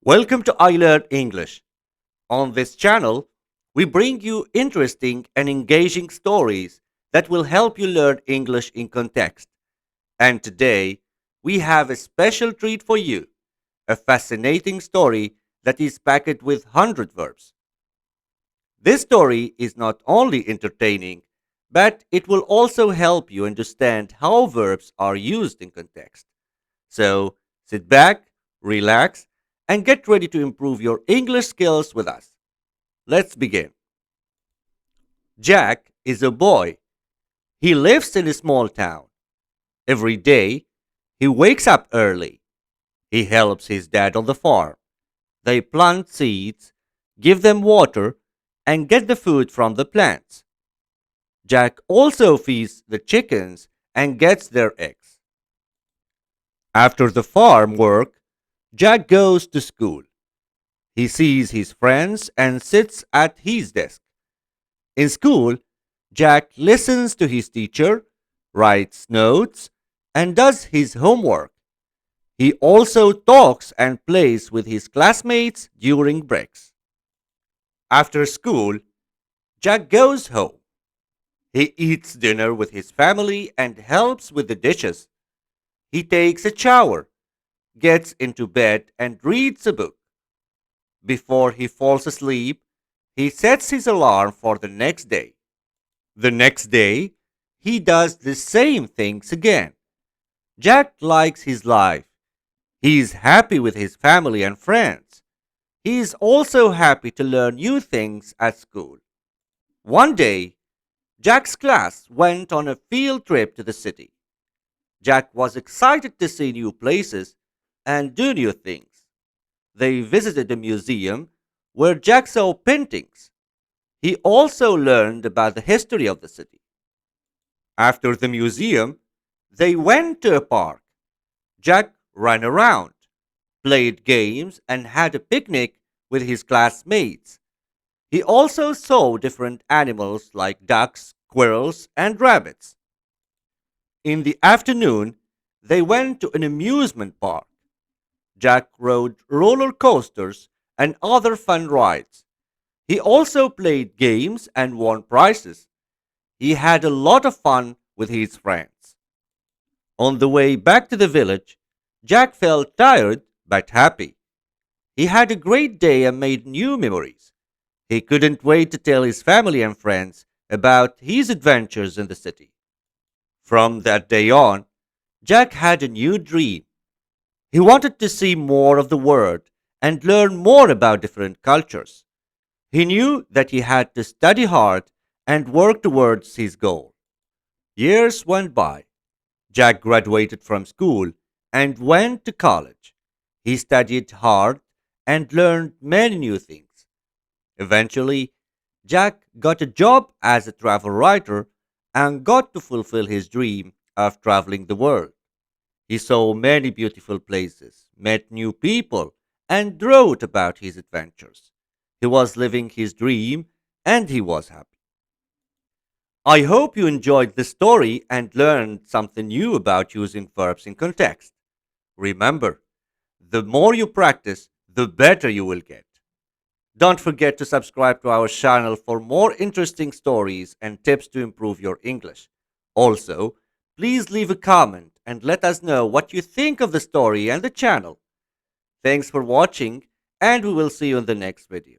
Welcome to I Learn English. On this channel, we bring you interesting and engaging stories that will help you learn English in context. And today, we have a special treat for you, a fascinating story that is packed with 100 verbs. This story is not only entertaining, but it will also help you understand how verbs are used in context. So, sit back, relax, and get ready to improve your English skills with us. Let's begin. Jack is a boy. He lives in a small town. Every day, he wakes up early. He helps his dad on the farm. They plant seeds, give them water, and get the food from the plants. Jack also feeds the chickens and gets their eggs. After the farm work, Jack goes to school. He sees his friends and sits at his desk. In school, Jack listens to his teacher, writes notes, and does his homework. He also talks and plays with his classmates during breaks. After school, Jack goes home. He eats dinner with his family and helps with the dishes. He takes a shower, gets into bed, and reads a book. Before he falls asleep, he sets his alarm for the next day. The next day, he does the same things again. Jack likes his life. He is happy with his family and friends. He is also happy to learn new things at school. One day, Jack's class went on a field trip to the city. Jack was excited to see new places and do new things. They visited a museum where Jack saw paintings. He also learned about the history of the city. After the museum, they went to a park. Jack ran around, played games, and had a picnic with his classmates. He also saw different animals like ducks, squirrels, and rabbits. In the afternoon, they went to an amusement park. Jack rode roller coasters and other fun rides. He also played games and won prizes. He had a lot of fun with his friends. On the way back to the village, Jack felt tired but happy. He had a great day and made new memories. He couldn't wait to tell his family and friends about his adventures in the city. From that day on, Jack had a new dream. He wanted to see more of the world and learn more about different cultures. He knew that he had to study hard and work towards his goal. Years went by. Jack graduated from school and went to college. He studied hard and learned many new things. Eventually, Jack got a job as a travel writer and got to fulfill his dream of traveling the world. He saw many beautiful places, met new people, and wrote about his adventures. He was living his dream and he was happy. I hope you enjoyed this story and learned something new about using verbs in context. Remember, the more you practice, the better you will get. Don't forget to subscribe to our channel for more interesting stories and tips to improve your English. Also, please leave a comment and let us know what you think of the story and the channel. Thanks for watching, and we will see you in the next video.